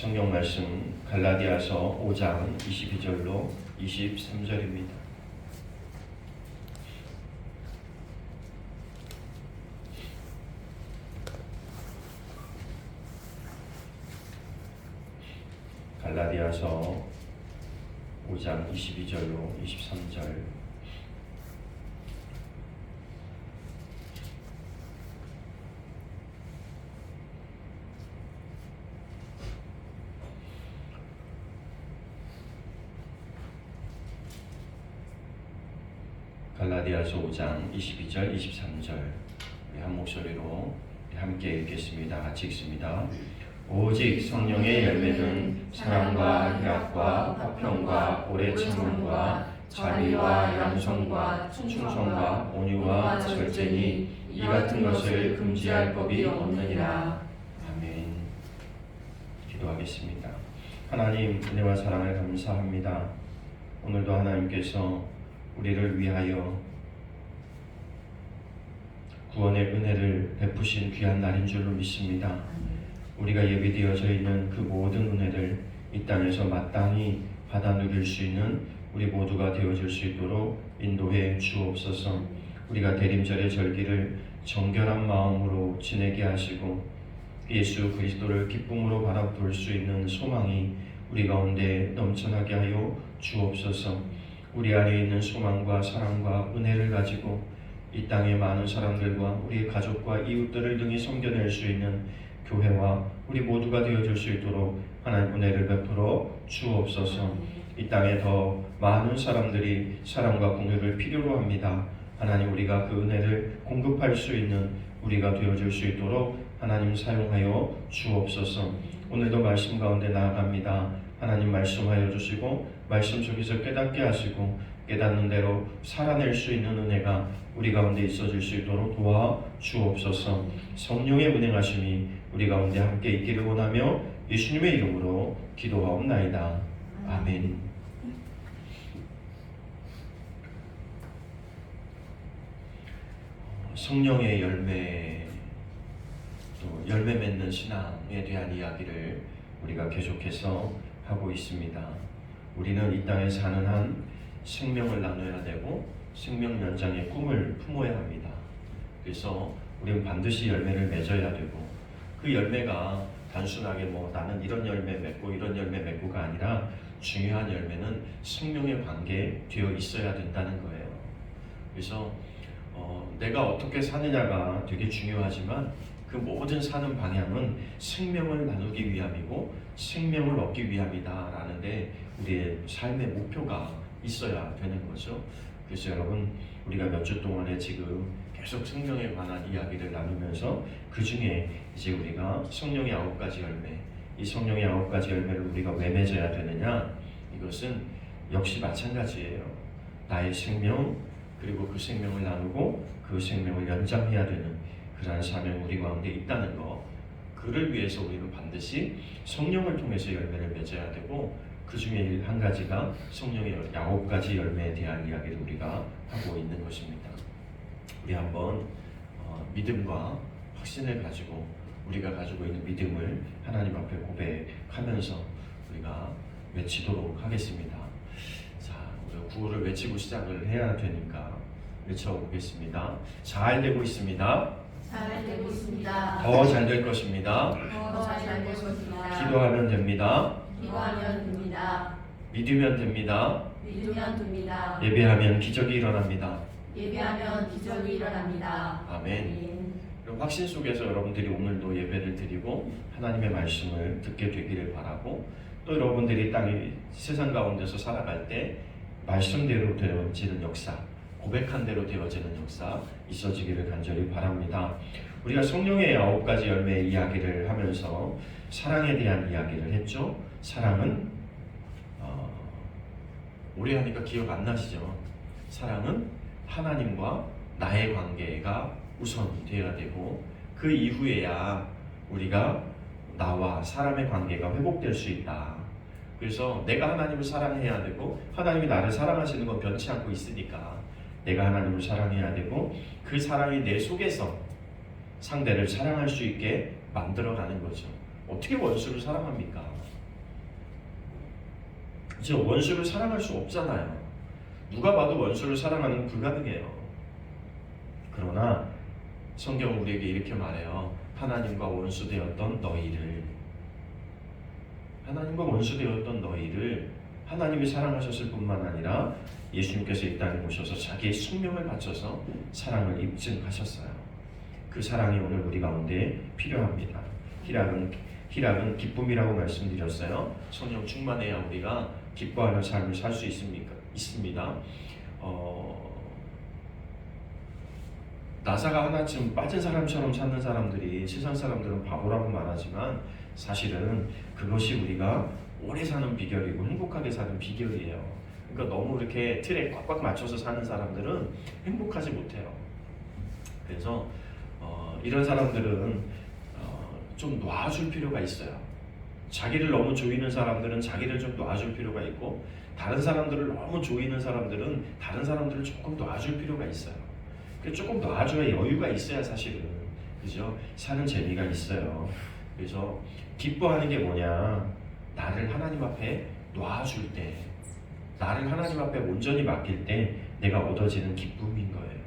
성경 말씀 갈라디아서 5장 22절로 23절입니다. 갈라디아서 5장 22절로 23절. 갈라디아서 5장 22절 23절 우리 한 목소리로 함께 읽겠습니다. 같이 읽습니다. 오직 성령의 열매는 사랑과 희락과 화평과 오래 참음과 자비와 양성과 충성과 온유와 절제니 이 같은 것을 금지할 법이 없느니라. 아멘. 기도하겠습니다. 하나님, 은혜와 사랑을 감사합니다. 오늘도 하나님께서 우리를 위하여 구원의 은혜를 베푸신 귀한 날인 줄로 믿습니다. 우리가 예비되어져 있는 그 모든 은혜를 이 땅에서 마땅히 받아 누릴 수 있는 우리 모두가 되어질 수 있도록 인도해 주옵소서. 우리가 대림절의 절기를 정결한 마음으로 지내게 하시고 예수 그리스도를 기쁨으로 바라볼 수 있는 소망이 우리 가운데 넘쳐나게 하여 주옵소서. 우리 안에 있는 소망과 사랑과 은혜를 가지고 이 땅의 많은 사람들과 우리의 가족과 이웃들을 등이 섬겨낼 수 있는 교회와 우리 모두가 되어줄 수 있도록 하나님 은혜를 베풀어 주옵소서. 이 땅에 더 많은 사람들이 사랑과 공유를 필요로 합니다. 하나님, 우리가 그 은혜를 공급할 수 있는 우리가 되어줄 수 있도록 하나님 사용하여 주옵소서. 오늘도 말씀 가운데 나아갑니다. 하나님 말씀하여 주시고 말씀 속에서 깨닫게 하시고 깨닫는 대로 살아낼 수 있는 은혜가 우리 가운데 있어질 수 있도록 도와 주옵소서. 성령의 운행하심이 우리 가운데 함께 있기를 원하며 예수님의 이름으로 기도하옵나이다. 아멘. 성령의 열매, 또 열매 맺는 신앙에 대한 이야기를 우리가 계속해서 하고 있습니다. 우리는 이 땅에 사는 한 생명을 나눠야 되고 생명 연장의 꿈을 품어야 합니다. 그래서 우리는 반드시 열매를 맺어야 되고 그 열매가 단순하게 나는 이런 열매 맺고 이런 열매 맺고가 아니라 중요한 열매는 생명의 관계에 되어 있어야 된다는 거예요. 그래서 내가 어떻게 사느냐가 되게 중요하지만 그 모든 사는 방향은 생명을 나누기 위함이고 생명을 얻기 위함이다 라는데 우리의 삶의 목표가 있어야 되는 거죠. 그래서 여러분, 우리가 몇 주 동안에 지금 계속 성령에 관한 이야기를 나누면서 그 중에 이제 우리가 성령의 9가지 열매, 이 성령의 9가지 열매를 우리가 왜 맺어야 되느냐, 이것은 역시 마찬가지예요. 나의 생명, 그리고 그 생명을 나누고 그 생명을 연장해야 되는 그러한 사명이 우리 가운데 있다는 것, 그를 위해서 우리는 반드시 성령을 통해서 열매를 맺어야 되고 그 중에 한 가지가 성령의 9가지 열매에 대한 이야기를 우리가 하고 있는 것입니다. 우리 한번 믿음과 확신을 가지고 우리가 가지고 있는 믿음을 하나님 앞에 고백하면서 우리가 외치도록 하겠습니다. 자, 우리가 구호를 외치고 시작을 해야 되니까 외쳐보겠습니다. 잘 되고 있습니다. 잘 되고 있습니다. 더 잘 될 것입니다. 더 잘 될 것입니다. 기도하면 됩니다. 기도하면 됩니다. 믿으면 됩니다. 믿으면 됩니다. 예배하면 기적이 일어납니다. 예배하면 기적이 일어납니다. 아멘. 그럼 확신 속에서 여러분들이 오늘도 예배를 드리고 하나님의 말씀을 듣게 되기를 바라고, 또 여러분들이 땅의 세상 가운데서 살아갈 때 말씀대로 되어지는 역사, 고백한 대로 되어지는 역사 있어지기를 간절히 바랍니다. 우리가 성령의 9가지 열매의 이야기를 하면서 사랑에 대한 이야기를 했죠. 사랑은 오래 하니까 기억 안 나시죠? 사랑은 하나님과 나의 관계가 우선 되어야 되고 그 이후에야 우리가 나와 사람의 관계가 회복될 수 있다. 그래서 내가 하나님을 사랑해야 되고 하나님이 나를 사랑하시는 건 변치 않고 있으니까 내가 하나님을 사랑해야 되고 그 사랑이 내 속에서 상대를 사랑할 수 있게 만들어가는 거죠. 어떻게 원수를 사랑합니까? 이제 원수를 사랑할 수 없잖아요. 누가 봐도 원수를 사랑하는 건 불가능해요. 그러나 성경은 우리에게 이렇게 말해요. 하나님과 원수되었던 너희를 하나님이 사랑하셨을 뿐만 아니라 예수님께서 이 땅에 오셔서 자기의 숙명을 바쳐서 사랑을 입증하셨어요. 그 사랑이 오늘 우리 가운데 필요합니다. 희락은 기쁨이라고 말씀드렸어요. 성령 충만해야 우리가 기뻐하는 삶을 살 수 있습니다. 나사가 하나쯤 빠진 사람처럼 사는 사람들이 세상 사람들은 바보라고 말하지만 사실은 그것이 우리가 오래 사는 비결이고 행복하게 사는 비결이에요. 그러니까 너무 이렇게 틀에 꽉꽉 맞춰서 사는 사람들은 행복하지 못해요. 그래서 이런 사람들은 좀 놔줄 필요가 있어요. 자기를 너무 조이는 사람들은 자기를 좀 놔줄 필요가 있고, 다른 사람들을 너무 조이는 사람들은 다른 사람들을 조금 놔줄 필요가 있어요. 조금 놔줘야 여유가 있어야 사실은, 그죠? 사는 재미가 있어요. 그래서 기뻐하는 게 뭐냐? 나를 하나님 앞에 놔줄 때, 나를 하나님 앞에 온전히 맡길 때 내가 얻어지는 기쁨인 거예요.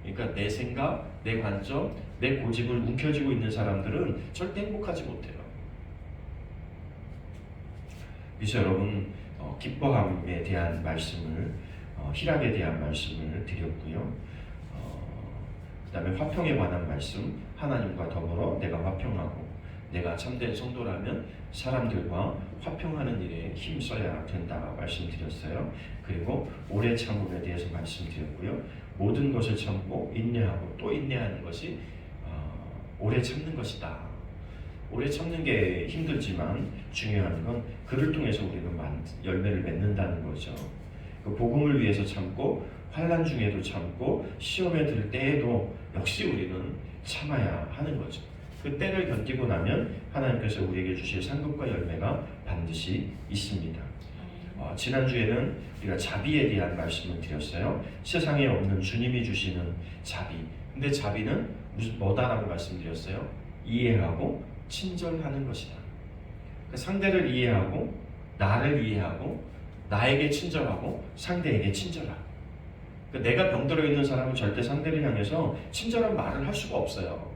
그러니까 내 생각, 내 관점, 내 고집을 움켜쥐고 있는 사람들은 절대 행복하지 못해요. 그래서 여러분, 기뻐함에 대한 말씀을, 희락에 대한 말씀을 드렸고요. 그 다음에 화평에 관한 말씀, 하나님과 더불어 내가 화평하고, 내가 참된 성도라면 사람들과 화평하는 일에 힘써야 된다 말씀드렸어요. 그리고 오래 참음에 대해서 말씀드렸고요. 모든 것을 참고 인내하고 또 인내하는 것이 오래 참는 것이다. 오래 참는 게 힘들지만 중요한 건 그를 통해서 우리는 열매를 맺는다는 거죠. 그 복음을 위해서 참고, 환난 중에도 참고, 시험에 들 때에도 역시 우리는 참아야 하는 거죠. 그 때를 견디고 나면 하나님께서 우리에게 주실 상급과 열매가 반드시 있습니다. 지난주에는 우리가 자비에 대한 말씀을 드렸어요. 세상에 없는 주님이 주시는 자비. 근데 자비는 뭐다라고 말씀드렸어요? 이해하고 친절하는 것이다. 그러니까 상대를 이해하고, 나를 이해하고, 나에게 친절하고, 상대에게 친절하고. 그러니까 내가 병들어 있는 사람은 절대 상대를 향해서 친절한 말을 할 수가 없어요.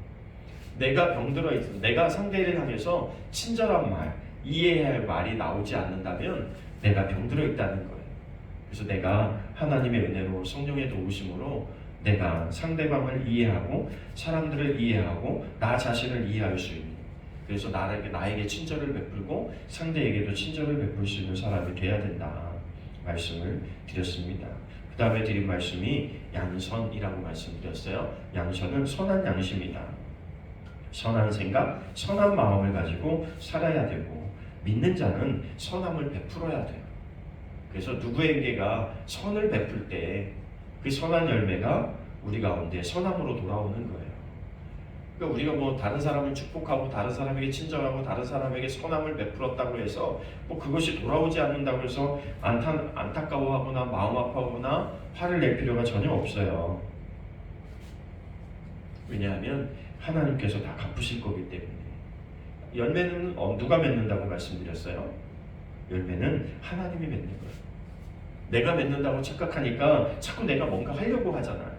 내가 병들어 있어, 내가 상대를 향해서 친절한 말, 이해해야 할 말이 나오지 않는다면 내가 병들어 있다는 거예요. 그래서 내가 하나님의 은혜로, 성령의 도우심으로 내가 상대방을 이해하고, 사람들을 이해하고, 나 자신을 이해할 수 있는, 그래서 나에게 친절을 베풀고 상대에게도 친절을 베풀 수 있는 사람이 돼야 된다 말씀을 드렸습니다. 그 다음에 드린 말씀이 양선이라고 말씀드렸어요. 양선은 선한 양심이다. 선한 생각, 선한 마음을 가지고 살아야 되고, 믿는 자는 선함을 베풀어야 돼요. 그래서 누구에게가 선을 베풀 때 그 선한 열매가 우리 가운데 선함으로 돌아오는 거예요. 그러니까 우리가 뭐 다른 사람을 축복하고, 다른 사람에게 친절하고, 다른 사람에게 선함을 베풀었다고 해서 뭐 그것이 돌아오지 않는다고 해서 안타까워하거나 마음 아파하거나 화를 낼 필요가 전혀 없어요. 왜냐하면 하나님께서 다 갚으실 거기 때문에. 열매는 누가 맺는다고 말씀드렸어요? 열매는 하나님이 맺는 거예요. 내가 맺는다고 착각하니까 자꾸 내가 뭔가 하려고 하잖아요.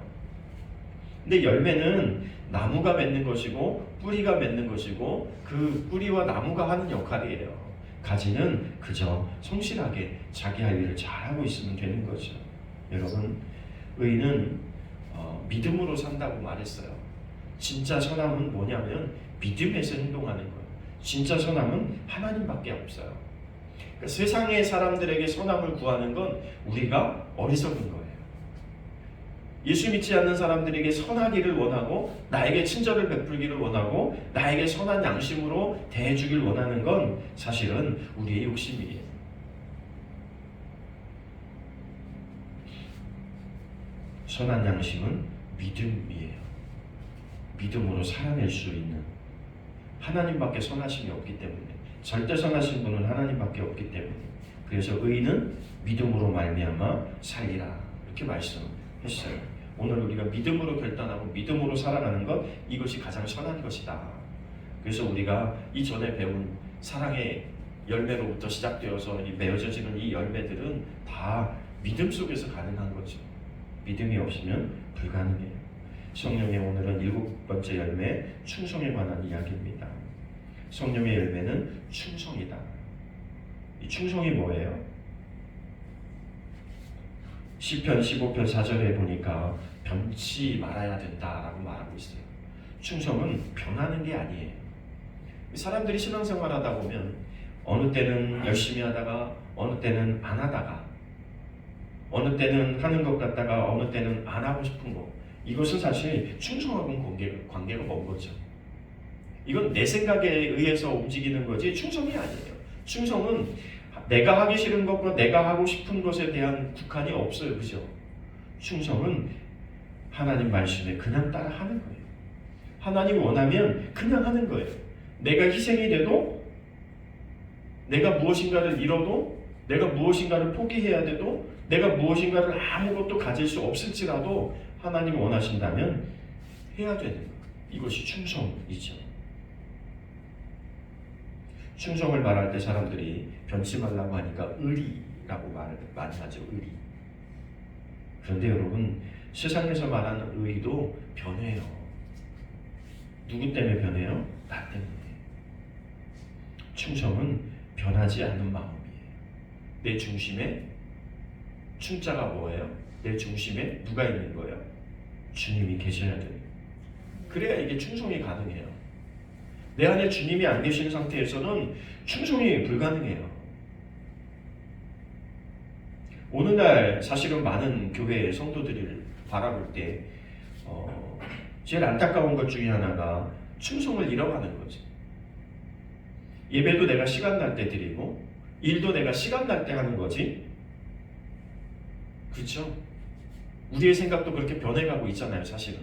근데 열매는 나무가 맺는 것이고 뿌리가 맺는 것이고, 그 뿌리와 나무가 하는 역할이에요. 가지는 그저 성실하게 자기 할 일을 잘하고 있으면 되는 거죠. 여러분, 의인은 믿음으로 산다고 말했어요. 진짜 선함은 뭐냐면 믿음에서 행동하는 거예요. 진짜 선함은 하나님밖에 없어요. 그러니까 세상의 사람들에게 선함을 구하는 건 우리가 어리석은 거예요. 예수 믿지 않는 사람들에게 선하기를 원하고, 나에게 친절을 베풀기를 원하고, 나에게 선한 양심으로 대해주길 원하는 건 사실은 우리의 욕심이에요. 선한 양심은 믿음이에요. 믿음으로 살아낼 수 있는, 하나님밖에 선하심이 없기 때문에, 절대 선하신 분은 하나님밖에 없기 때문에, 그래서 의인은 믿음으로 말미암아 살리라 이렇게 말씀했어요. 오늘 우리가 믿음으로 결단하고 믿음으로 살아가는 것, 이것이 가장 선한 것이다. 그래서 우리가 이전에 배운 사랑의 열매로부터 시작되어서 맺어지는 이 열매들은 다 믿음 속에서 가능한 거죠. 믿음이 없으면 불가능해요. 성령의 오늘은 7번째 열매, 충성에 관한 이야기입니다. 성령의 열매는 충성이다. 이 충성이 뭐예요? 시편 15편 4절에 보니까 변치 말아야 된다라고 말하고 있어요. 충성은 변하는 게 아니에요. 사람들이 신앙생활 하다 보면 어느 때는 열심히 하다가 어느 때는 안 하다가 어느 때는 하는 것 같다가 어느 때는 안 하고 싶은 거, 이것은 사실 충성하고는 관계가 먼 거죠. 이건 내 생각에 의해서 움직이는 거지 충성이 아니에요. 충성은 내가 하기 싫은 것과 내가 하고 싶은 것에 대한 국한이 없어요. 그죠? 충성은 하나님 말씀에 그냥 따라 하는 거예요. 하나님 원하면 그냥 하는 거예요. 내가 희생이 돼도, 내가 무엇인가를 잃어도, 내가 무엇인가를 포기해야 돼도, 내가 무엇인가를 아무것도 가질 수 없을지라도 하나님 원하신다면 해야 되는 거예요. 이것이 충성이죠. 충성을 말할 때 사람들이 변치 말라고 하니까 의리라고 말을 많이 하죠. 의리. 그런데 여러분, 세상에서 말하는 의리도 변해요. 누구 때문에 변해요? 나 때문에. 충성은 변하지 않는 마음이에요. 내 중심에 충자가 뭐예요? 내 중심에 누가 있는 거예요? 주님이 계셔야 돼요. 그래야 이게 충성이 가능해요. 내 안에 주님이 안 계신 상태에서는 충성이 불가능해요. 오늘날 사실은 많은 교회의 성도들을 바라볼 때 제일 안타까운 것 중에 하나가 충성을 잃어가는 거지. 예배도 내가 시간 날 때 드리고 일도 내가 시간 날 때 하는 거지. 그렇죠? 우리의 생각도 그렇게 변해가고 있잖아요. 사실은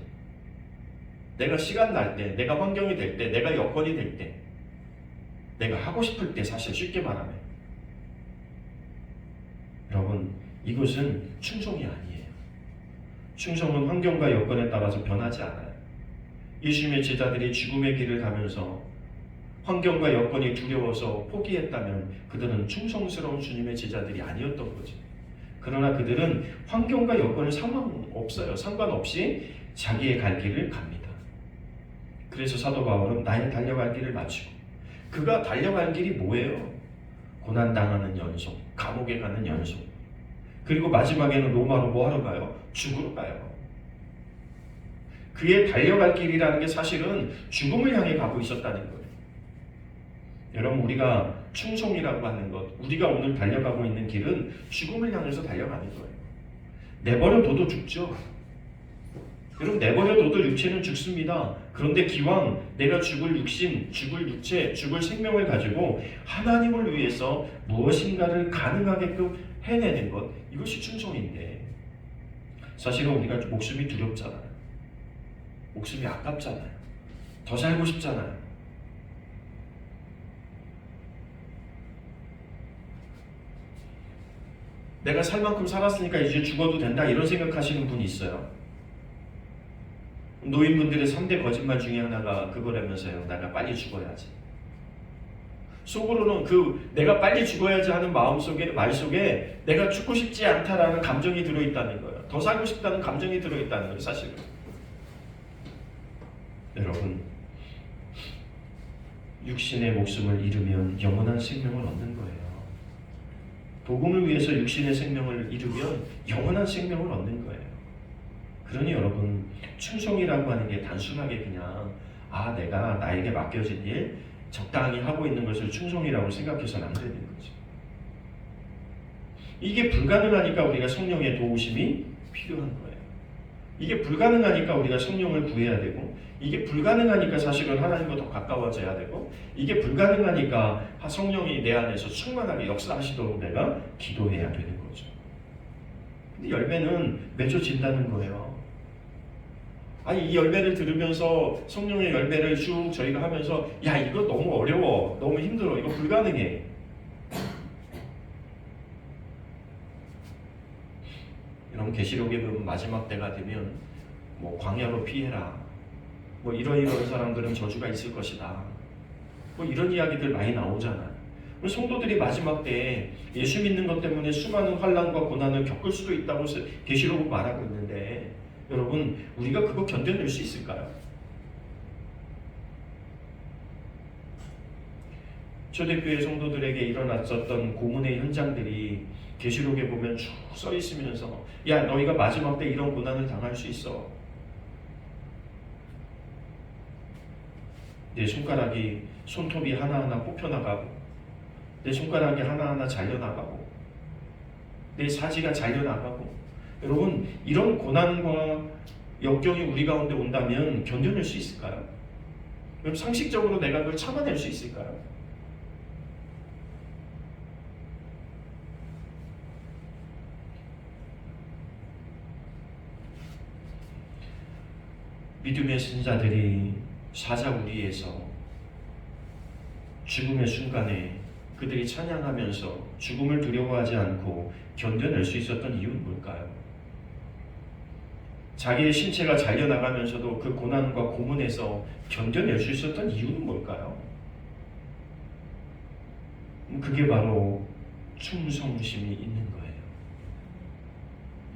내가 시간 날 때, 내가 환경이 될 때, 내가 여건이 될 때, 내가 하고 싶을 때, 사실 쉽게 말하면 여러분, 이것은 충성이 아니에요. 충성은 환경과 여건에 따라서 변하지 않아요. 예수님의 제자들이 죽음의 길을 가면서 환경과 여건이 두려워서 포기했다면 그들은 충성스러운 주님의 제자들이 아니었던 거죠. 그러나 그들은 환경과 여건은 상관없어요. 상관없이 자기의 갈 길을 갑니다. 그래서 사도 바울은 나의 달려갈 길을 마치고, 그가 달려갈 길이 뭐예요? 고난당하는 연속, 감옥에 가는 연속, 그리고 마지막에는 로마로 뭐하러 가요? 죽으러 가요. 그의 달려갈 길이라는 게 사실은 죽음을 향해 가고 있었다는 거예요. 여러분, 우리가 충성이라고 하는 것, 우리가 오늘 달려가고 있는 길은 죽음을 향해서 달려가는 거예요. 내버려둬도 죽죠. 여러분, 내버려둬도 육체는 죽습니다. 그런데 기왕 내가 죽을 육신, 죽을 육체, 죽을 생명을 가지고 하나님을 위해서 무엇인가를 가능하게끔 해내는 것, 이것이 충성인데, 사실은 우리가 목숨이 두렵잖아요. 목숨이 아깝잖아요. 더 살고 싶잖아요. 내가 살 만큼 살았으니까 이제 죽어도 된다, 이런 생각하시는 분이 있어요. 노인분들의 3대 거짓말 중에 하나가 그거라면서요. 내가 빨리 죽어야지. 속으로는 내가 빨리 죽어야지 하는 말 속에 내가 죽고 싶지 않다라는 감정이 들어있다는 거예요. 더 살고 싶다는 감정이 들어있다는 거예요. 사실은. 여러분, 육신의 목숨을 잃으면 영원한 생명을 얻는 거예요. 복음을 위해서 육신의 생명을 잃으면 영원한 생명을 얻는 거예요. 그러니 여러분, 충성이라고 하는 게 단순하게 그냥 내가 나에게 맡겨진 일 적당히 하고 있는 것을 충성이라고 생각해서는 안 되는 거죠. 이게 불가능하니까 우리가 성령의 도우심이 필요한 거예요. 이게 불가능하니까 우리가 성령을 구해야 되고, 이게 불가능하니까 사실은 하나님과 더 가까워져야 되고, 이게 불가능하니까 성령이 내 안에서 충만하게 역사하시도록 내가 기도해야 되는 거죠. 근데 열매는 맺어진다는 거예요. 이 열매를 들으면서 성령의 열매를 쭉 저희가 하면서 이거 너무 어려워, 너무 힘들어, 이거 불가능해. 이런 계시록에 보면 마지막 때가 되면 광야로 피해라, 이런 사람들은 저주가 있을 것이다, 뭐 이런 이야기들 많이 나오잖아요. 성도들이 마지막 때에 예수 믿는 것 때문에 수많은 환난과 고난을 겪을 수도 있다고 계시록은 말하고 있는데, 여러분 우리가 그거 견뎌낼 수 있을까요? 초대교회 성도들에게 일어났었던 고문의 현장들이 계시록에 보면 쭉 써 있으면서, 야 너희가 마지막 때 이런 고난을 당할 수 있어. 내 손가락이 손톱이 하나하나 뽑혀나가고, 내 손가락이 하나하나 잘려나가고, 내 사지가 잘려나가고. 여러분 이런 고난과 역경이 우리 가운데 온다면 견뎌낼 수 있을까요? 그럼 상식적으로 내가 그걸 참아낼 수 있을까요? 믿음의 신자들이 사자우리에서 죽음의 순간에 그들이 찬양하면서 죽음을 두려워하지 않고 견뎌낼 수 있었던 이유는 뭘까요? 자기의 신체가 잘려나가면서도 그 고난과 고문에서 견뎌낼 수 있었던 이유는 뭘까요? 그게 바로 충성심이 있는 거예요.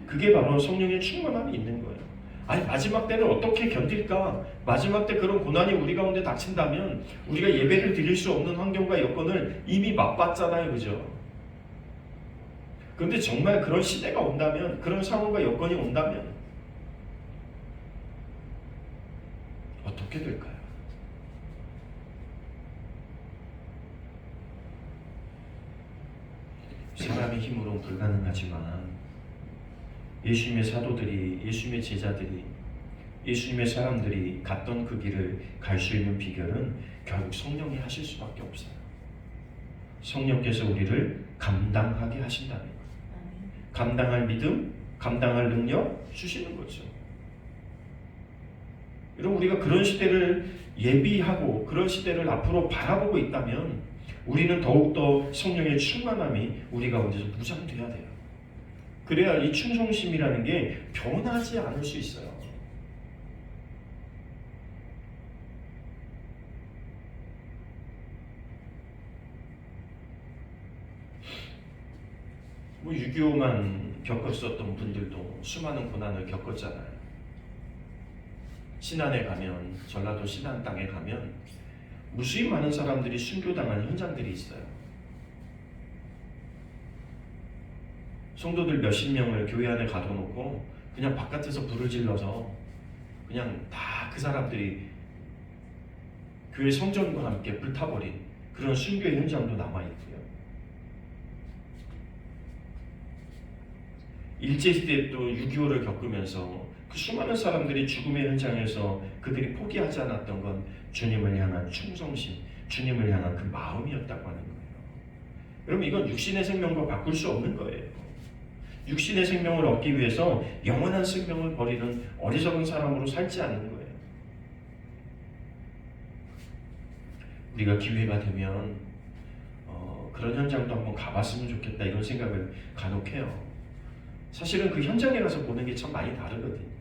그게 바로 성령의 충만함이 있는 거예요. 아니 마지막 때를 어떻게 견딜까? 마지막 때 그런 고난이 우리 가운데 닥친다면 우리가 예배를 드릴 수 없는 환경과 여건을 이미 맛봤잖아요, 그죠? 그런데 정말 그런 시대가 온다면, 그런 상황과 여건이 온다면 어떻게 될까요? 사람의 힘으로는 불가능하지만 예수님의 사도들이, 예수님의 제자들이, 예수님의 사람들이 갔던 그 길을 갈 수 있는 비결은 결국 성령이 하실 수밖에 없어요. 성령께서 우리를 감당하게 하신다는 거예요. 감당할 믿음, 감당할 능력 주시는 거죠. 여러분 우리가 그런 시대를 예비하고 그런 시대를 앞으로 바라보고 있다면 우리는 더욱더 성령의 충만함이 우리 가운데서 무장돼야 돼요. 그래야 이 충성심이라는 게 변하지 않을 수 있어요. 뭐 6.25만 겪었었던 분들도 수많은 고난을 겪었잖아요. 신안에 가면, 전라도 신안 땅에 가면 무수히 많은 사람들이 순교당한 현장들이 있어요. 성도들 몇십 명을 교회 안에 가둬놓고 그냥 바깥에서 불을 질러서 그냥 다 그 사람들이 교회 성전과 함께 불타버린 그런 순교의 현장도 남아있고요. 일제시대 또 6.25를 겪으면서 그 수많은 사람들이 죽음의 현장에서 그들이 포기하지 않았던 건 주님을 향한 충성심, 주님을 향한 그 마음이었다고 하는 거예요. 여러분 이건 육신의 생명과 바꿀 수 없는 거예요. 육신의 생명을 얻기 위해서 영원한 생명을 버리는 어리석은 사람으로 살지 않는 거예요. 우리가 기회가 되면 그런 현장도 한번 가봤으면 좋겠다 이런 생각을 간혹 해요. 사실은 그 현장에 가서 보는 게 참 많이 다르거든요.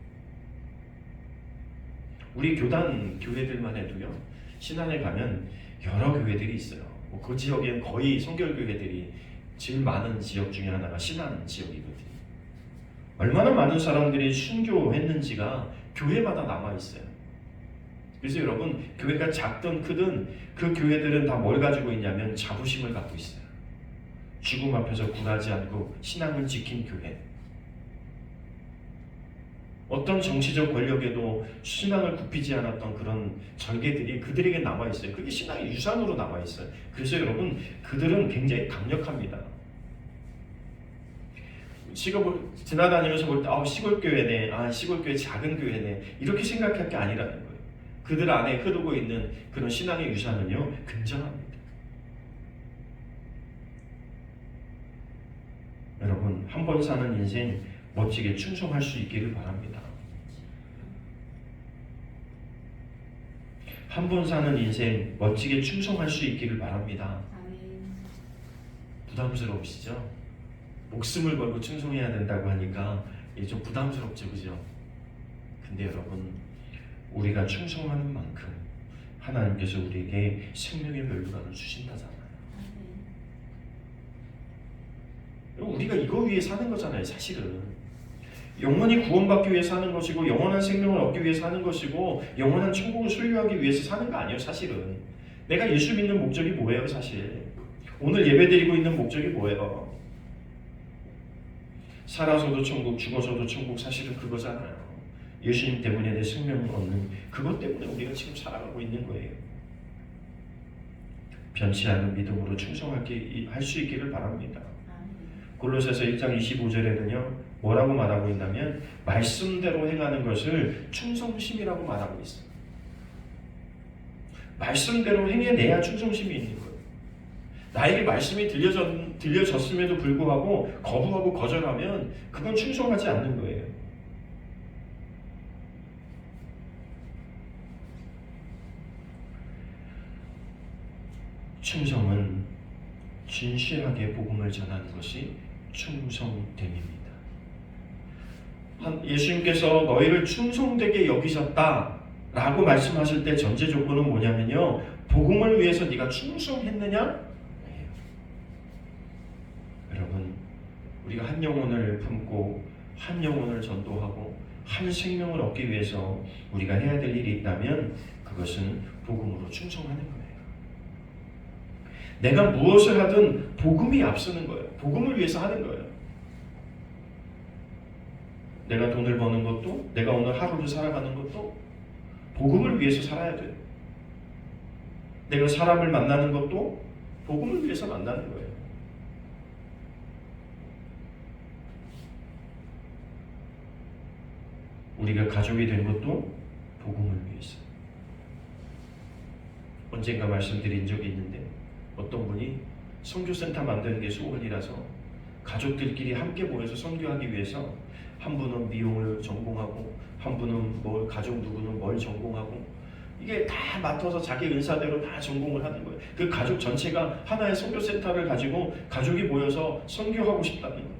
우리 교단 교회들만 해도요, 신안에 가면 여러 교회들이 있어요. 그 지역엔 거의 성결교회들이 제일 많은 지역 중에 하나가 신안 지역이거든요. 얼마나 많은 사람들이 순교했는지가 교회마다 남아있어요. 그래서 여러분 교회가 작든 크든 그 교회들은 다 뭘 가지고 있냐면 자부심을 갖고 있어요. 죽음 앞에서 굴하지 않고 신앙을 지킨 교회. 어떤 정치적 권력에도 신앙을 굽히지 않았던 그런 절개들이 그들에게 남아있어요. 그게 신앙의 유산으로 남아있어요. 그래서 여러분 그들은 굉장히 강력합니다. 지나다니면서 볼 때 시골교회네, 시골교회 작은 교회네 이렇게 생각할 게 아니라는 거예요. 그들 안에 흐르고 있는 그런 신앙의 유산은요 굉장합니다. 여러분 한 번 사는 인생 멋지게 충성할 수 있기를 바랍니다. 한 번 사는 인생 멋지게 충성할 수 있기를 바랍니다. 부담스러우시죠? 목숨을 걸고 충성해야 된다고 하니까 이게 좀 부담스럽죠, 그죠? 근데 여러분 우리가 충성하는 만큼 하나님께서 우리에게 생명의 멸류관을 주신다잖아요. 우리가 이거 위해 사는 거잖아요. 사실은 영원히 구원받기 위해 사는 것이고 영원한 생명을 얻기 위해 사는 것이고 영원한 천국을 소유하기 위해서 사는 거 아니에요. 사실은 내가 예수 믿는 목적이 뭐예요? 사실 오늘 예배드리고 있는 목적이 뭐예요? 살아서도 천국, 죽어서도 천국. 사실은 그거잖아요. 예수님 때문에 내 생명을 얻는 그것 때문에 우리가 지금 살아가고 있는 거예요. 변치 않는 믿음으로 충성할 수 있기를 바랍니다. 골로새서 1장 25절에는요 뭐라고 말하고 있냐면 말씀대로 행하는 것을 충성심이라고 말하고 있어요. 말씀대로 행해내야 충성심이 있는 거예요. 나에게 말씀이 들려졌음에도 불구하고 거부하고 거절하면 그건 충성하지 않는 거예요. 충성은 진실하게 복음을 전하는 것이 충성됨입니다. 예수님께서 너희를 충성되게 여기셨다라고 말씀하실 때 전제 조건은 뭐냐면요, 복음을 위해서 네가 충성했느냐? 여러분, 우리가 한 영혼을 품고 한 영혼을 전도하고 한 생명을 얻기 위해서 우리가 해야 될 일이 있다면 그것은 복음으로 충성하는 거예요. 내가 무엇을 하든 복음이 앞서는 거예요. 복음을 위해서 하는 거예요. 내가 돈을 버는 것도, 내가 오늘 하루를 살아가는 것도 복음을 위해서 살아야 돼요. 내가 사람을 만나는 것도 복음을 위해서 만나는 거예요. 우리가 가족이 된 것도 복음을 위해서. 언젠가 말씀드린 적이 있는데 어떤 분이 선교센터 만드는 게 소원이라서 가족들끼리 함께 모여서 선교하기 위해서 한 분은 미용을 전공하고 한 분은 뭘, 가족 누구는 뭘 전공하고 이게 다 맡아서 자기 은사대로 다 전공을 하는 거예요. 그 가족 전체가 하나의 선교센터를 가지고 가족이 모여서 선교하고 싶다는 거예요.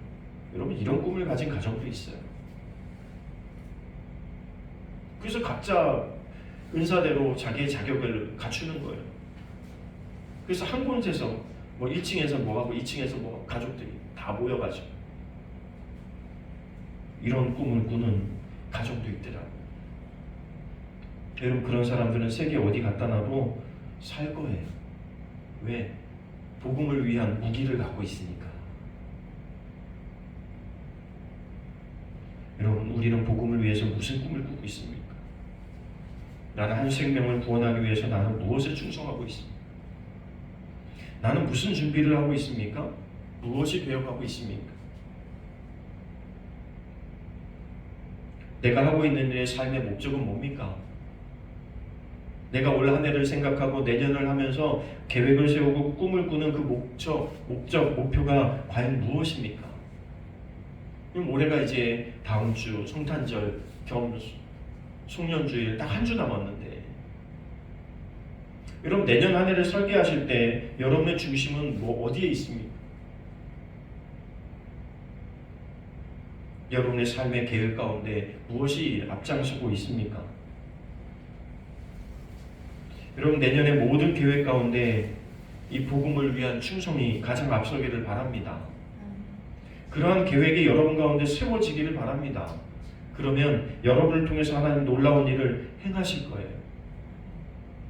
여러분, 이런 꿈을 가진 가정도 있어요. 그래서 각자 은사대로 자기의 자격을 갖추는 거예요. 그래서 한 곳에서 뭐 1층에서 뭐하고 2층에서 뭐 가족들이 다 모여가지고 이런 꿈을 꾸는 가정도 있더라고요. 여러분, 그런 사람들은 세계 어디 갖다 놔도 살 거예요. 왜? 복음을 위한 무기를 갖고 있으니까. 여러분, 우리는 복음을 위해서 무슨 꿈을 꾸고 있습니까? 나는 한 생명을 구원하기 위해서 나는 무엇에 충성하고 있습니까? 나는 무슨 준비를 하고 있습니까? 무엇이 되어가고 있습니까? 내가 하고 있는 일의 삶의 목적은 뭡니까? 내가 올 한 해를 생각하고 내년을 하면서 계획을 세우고 꿈을 꾸는 그 목표가 과연 무엇입니까? 올해가 이제 다음 주 성탄절 겸 송년주일 딱 한 주 남았는데, 여러분, 내년 한 해를 설계하실 때 여러분의 중심은 어디에 있습니까? 여러분의 삶의 계획 가운데 무엇이 앞장서고 있습니까? 여러분, 내년의 모든 계획 가운데 이 복음을 위한 충성이 가장 앞서기를 바랍니다. 그러한 계획이 여러분 가운데 세워지기를 바랍니다. 그러면 여러분을 통해서 하나님 놀라운 일을 행하실 거예요.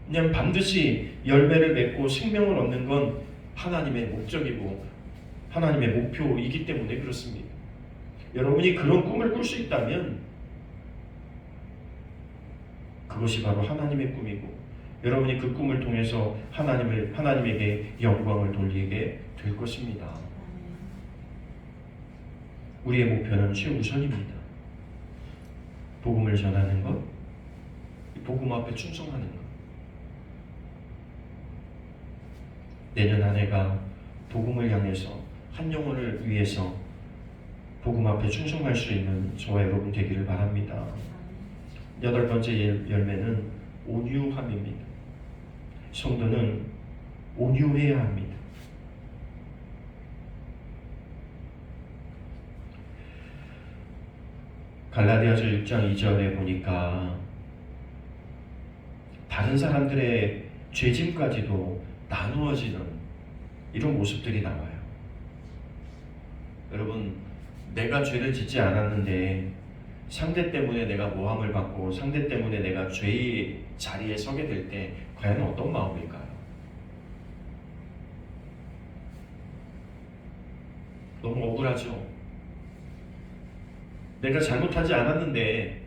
그냥 반드시 열매를 맺고 생명을 얻는 건 하나님의 목적이고 하나님의 목표이기 때문에 그렇습니다. 여러분이 그런 꿈을 꿀 수 있다면 그것이 바로 하나님의 꿈이고 여러분이 그 꿈을 통해서 하나님에게 영광을 돌리게 될 것입니다. 우리의 목표는 최우선입니다. 복음을 전하는 것, 복음 앞에 충성하는 것. 내년 한 해가 복음을 향해서 한 영혼을 위해서 복음 앞에 충성할 수 있는 저와 여러분 되기를 바랍니다. 8번째 열매는 온유함입니다. 성도는 온유해야 합니다. 갈라디아서 6장 2절에 보니까 다른 사람들의 죄짐까지도 나누어지는 이런 모습들이 나와요. 여러분, 내가 죄를 짓지 않았는데 상대 때문에 내가 모함을 받고 상대 때문에 내가 죄의 자리에 서게 될 때 과연 어떤 마음일까요? 너무 억울하죠. 내가 잘못하지 않았는데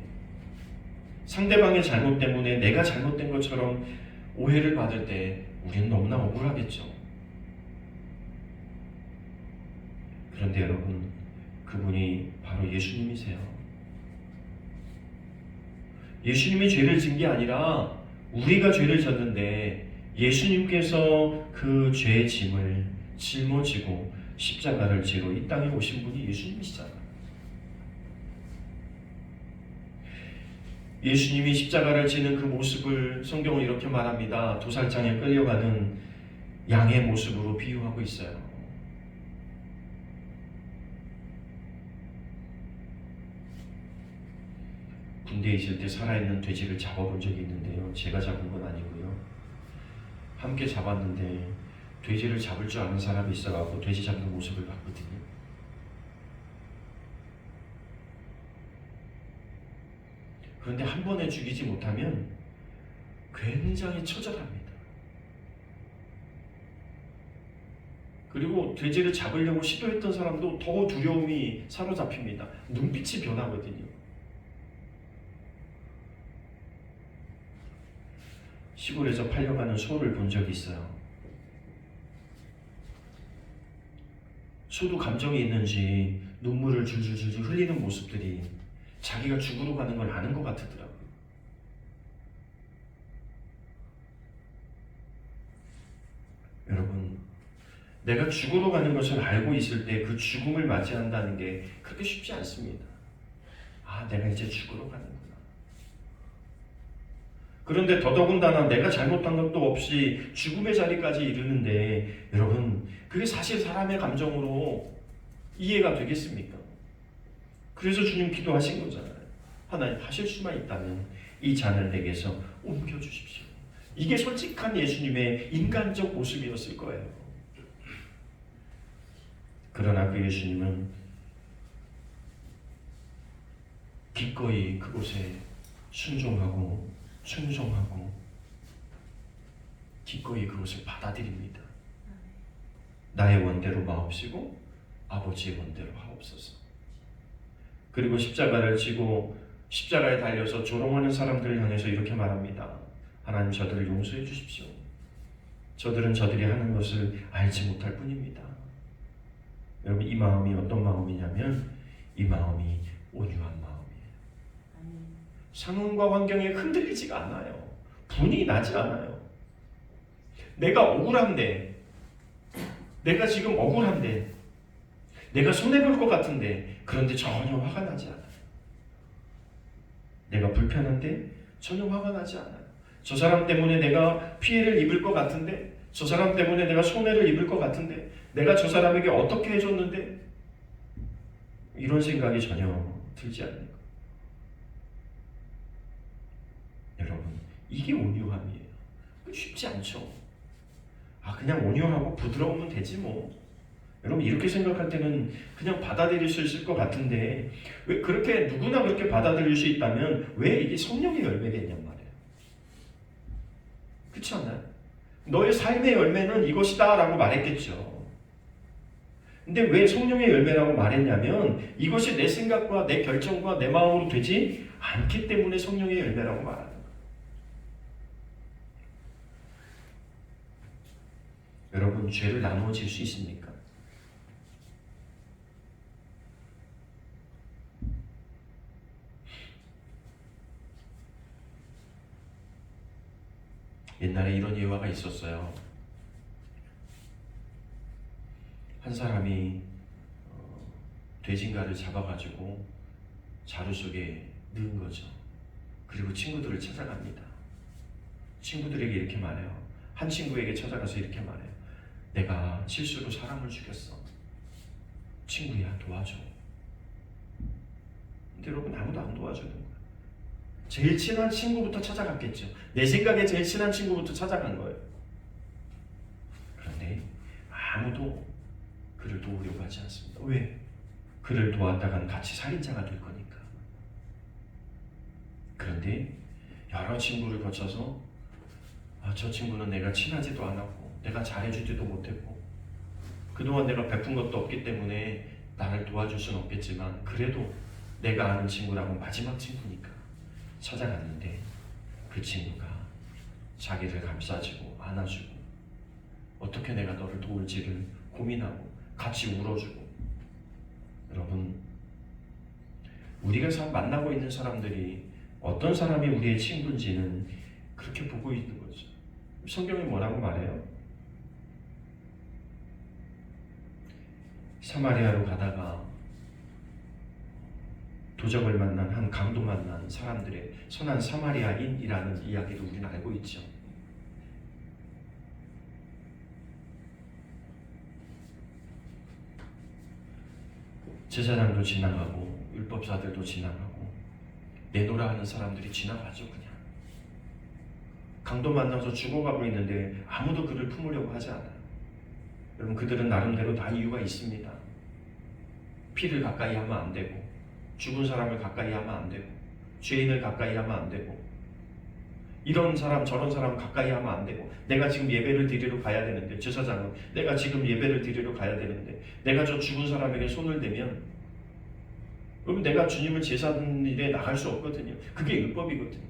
상대방의 잘못 때문에 내가 잘못된 것처럼 오해를 받을 때 우리는 너무나 억울하겠죠. 그런데 여러분, 그분이 바로 예수님이세요. 예수님이 죄를 진 게 아니라 우리가 죄를 졌는데 예수님께서 그 죄의 짐을 짊어지고 십자가를 지러 이 땅에 오신 분이 예수님이시잖아요. 예수님이 십자가를 지는 그 모습을 성경은 이렇게 말합니다. 도살장에 끌려가는 양의 모습으로 비유하고 있어요. 군대에 있을 때 살아있는 돼지를 잡아본 적이 있는데요. 제가 잡은 건 아니고요. 함께 잡았는데 돼지를 잡을 줄 아는 사람이 있어가지고 돼지 잡는 모습을 봤거든요. 그런데 한 번에 죽이지 못하면 굉장히 처절합니다. 그리고 돼지를 잡으려고 시도했던 사람도 더 두려움이 사로잡힙니다. 눈빛이 변하거든요. 시골에서 팔려가는 소를 본 적이 있어요. 소도 감정이 있는지 눈물을 줄줄줄 흘리는 모습들이 자기가 죽으러 가는 걸 아는 것 같더라고요. 여러분, 내가 죽으러 가는 것을 알고 있을 때 그 죽음을 맞이한다는 게 그렇게 쉽지 않습니다. 아, 내가 이제 죽으러 가는구나. 그런데 더더군다나 내가 잘못한 것도 없이 죽음의 자리까지 이르는데 여러분, 그게 사실 사람의 감정으로 이해가 되겠습니까? 그래서 주님 기도하신 거잖아요. 하나님, 하실 수만 있다면 이 잔을 내게서 옮겨주십시오. 이게 솔직한 예수님의 인간적 모습이었을 거예요. 그러나 그 예수님은 기꺼이 그곳에 순종하고 충성하고 기꺼이 그것을 받아들입니다. 나의 원대로 마옵시고 아버지의 원대로 하옵소서. 그리고 십자가를 지고 십자가에 달려서 조롱하는 사람들을 향해서 이렇게 말합니다. 하나님, 저들을 용서해 주십시오. 저들은 저들이 하는 것을 알지 못할 뿐입니다. 여러분, 이 마음이 어떤 마음이냐면 이 마음이 온유한 마음이에요. 상황과 환경에 흔들리지가 않아요. 분이 나지 않아요. 내가 억울한데, 내가 지금 억울한데, 내가 손해볼 것 같은데, 그런데 전혀 화가 나지 않아요. 내가 불편한데 전혀 화가 나지 않아요. 저 사람 때문에 내가 피해를 입을 것 같은데, 저 사람 때문에 내가 손해를 입을 것 같은데, 내가 저 사람에게 어떻게 해줬는데, 이런 생각이 전혀 들지 않는 거예요. 여러분, 이게 온유함이에요. 쉽지 않죠. 그냥 온유하고 부드러우면 되지 뭐. 여러분, 이렇게 생각할 때는 그냥 받아들일 수 있을 것 같은데, 왜 그렇게 누구나 그렇게 받아들일 수 있다면 왜 이게 성령의 열매겠냔 말이에요. 그렇지 않나요? 너의 삶의 열매는 이것이다 라고 말했겠죠. 근데 왜 성령의 열매라고 말했냐면 이것이 내 생각과 내 결정과 내 마음으로 되지 않기 때문에 성령의 열매라고 말하는 거예요. 여러분, 죄를 나누어 질 수 있습니까? 옛날에 이런 예화가 있었어요. 한 사람이 돼지인가를 잡아가지고 자루 속에 넣은 거죠. 그리고 친구들을 찾아갑니다. 친구들에게 이렇게 말해요. 한 친구에게 찾아가서 이렇게 말해요. 내가 실수로 사람을 죽였어. 친구야, 도와줘. 근데 여러분, 아무도 안 도와주는 거예요. 제일 친한 친구부터 찾아갔겠죠. 내 생각에 제일 친한 친구부터 찾아간 거예요. 그런데 아무도 그를 도우려고 하지 않습니다. 왜? 그를 도왔다간 같이 살인자가 될 거니까. 그런데 여러 친구를 거쳐서 저 친구는 내가 친하지도 않았고 내가 잘해주지도 못했고 그동안 내가 베푼 것도 없기 때문에 나를 도와줄 수는 없겠지만 그래도 내가 아는 친구라고 마지막 친구니까 찾아갔는데 그 친구가 자기를 감싸주고 안아주고 어떻게 내가 너를 도울지를 고민하고 같이 울어주고. 여러분, 우리가 만나고 있는 사람들이 어떤 사람이 우리의 친구인지는 그렇게 보고 있는 거죠. 성경이 뭐라고 말해요? 사마리아로 가다가 도적을 만난 한 강도 만난 사람들의 선한 사마리아인이라는 이야기를 우리는 알고 있죠. 제사장도 지나가고 율법사들도 지나가고 내노라 하는 사람들이 지나가죠. 그냥 강도 만나서 죽어가고 있는데 아무도 그를 품으려고 하지 않아요. 여러분, 그들은 나름대로 다 이유가 있습니다. 피를 가까이 하면 안 되고 죽은 사람을 가까이 하면 안 되고 죄인을 가까이 하면 안 되고 이런 사람 저런 사람 가까이 하면 안 되고 내가 지금 예배를 드리러 가야 되는데 제사장은 내가 지금 예배를 드리러 가야 되는데 내가 저 죽은 사람에게 손을 대면 그럼 내가 주님을 제사일에 나갈 수 없거든요. 그게 율법이거든요.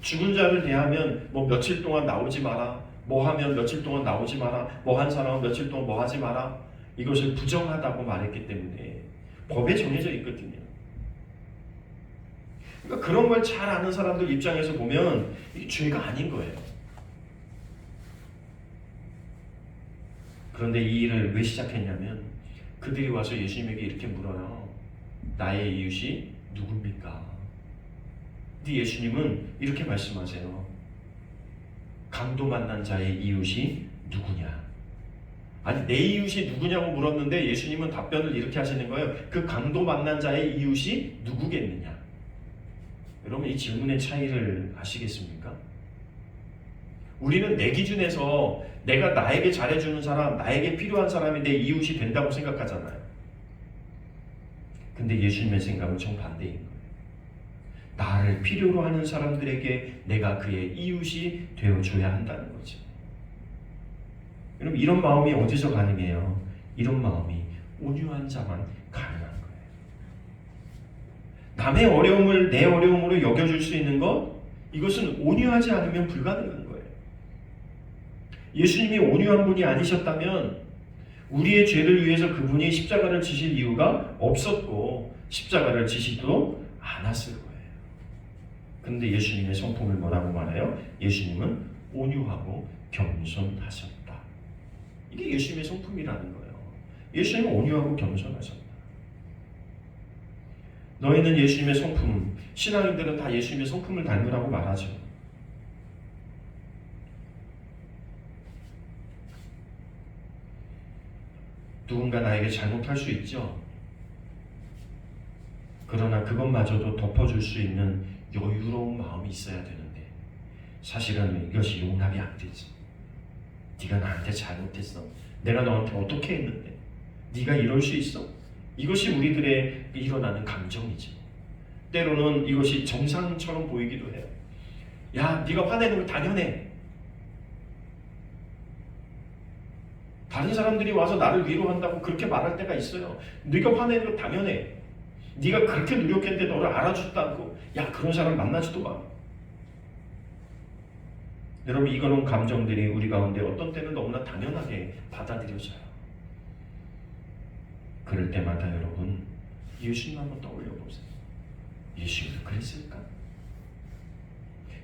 죽은 자를 대하면 뭐 며칠 동안 나오지 마라, 뭐 하면 며칠 동안 나오지 마라, 뭐 한 사람은 며칠 동안 뭐 하지 마라, 이것을 부정하다고 말했기 때문에 법에 정해져 있거든요. 그러니까 그런 걸 잘 아는 사람들 입장에서 보면 이게 죄가 아닌 거예요. 그런데 이 일을 왜 시작했냐면 그들이 와서 예수님에게 이렇게 물어요. 나의 이웃이 누굽니까? 근데 예수님은 이렇게 말씀하세요. 강도 만난 자의 이웃이 누구냐? 아니, 내 이웃이 누구냐고 물었는데 예수님은 답변을 이렇게 하시는 거예요. 그 강도 만난 자의 이웃이 누구겠느냐? 여러분, 이 질문의 차이를 아시겠습니까? 우리는 내 기준에서 내가 나에게 잘해주는 사람, 나에게 필요한 사람이 내 이웃이 된다고 생각하잖아요. 근데 예수님의 생각은 정반대인 거예요. 나를 필요로 하는 사람들에게 내가 그의 이웃이 되어줘야 한다는 거죠. 여러분, 이런 마음이 어디서 가능해요? 이런 마음이 온유한 자만 가능한 거예요. 남의 어려움을 내 어려움으로 여겨줄 수 있는 것, 이것은 온유하지 않으면 불가능한 거예요. 예수님이 온유한 분이 아니셨다면 우리의 죄를 위해서 그분이 십자가를 지실 이유가 없었고 십자가를 지시도 않았을 거예요. 그런데 예수님의 성품을 뭐라고 말해요? 예수님은 온유하고 겸손하셨다. 이게 예수님의 성품이라는 거예요. 예수님은 온유하고 겸손하셨다. 너희는 예수님의 성품, 신앙인들은 다 예수님의 성품을 닮으라고 말하죠. 누군가 나에게 잘못할 수 있죠. 그러나 그것마저도 덮어줄 수 있는 여유로운 마음이 있어야 되는데 사실은 이것이 용납이 안 되지. 네가 나한테 잘못했어. 내가 너한테 어떻게 했는데 네가 이럴 수 있어? 이것이 우리들의 일어나는 감정이지. 때로는 이것이 정상처럼 보이기도 해요. 야, 네가 화내는 거 당연해. 다른 사람들이 와서 나를 위로한다고 그렇게 말할 때가 있어요. 네가 화내는 거 당연해. 네가 그렇게 노력했는데 너를 알아주지도 않고, 야, 그런 사람 만나지도 마. 여러분, 이런 감정들이 우리 가운데 어떤 때는 너무나 당연하게 받아들여져요. 그럴 때마다 여러분, 예수님 한번 떠올려 보세요. 예수님은 그랬을까?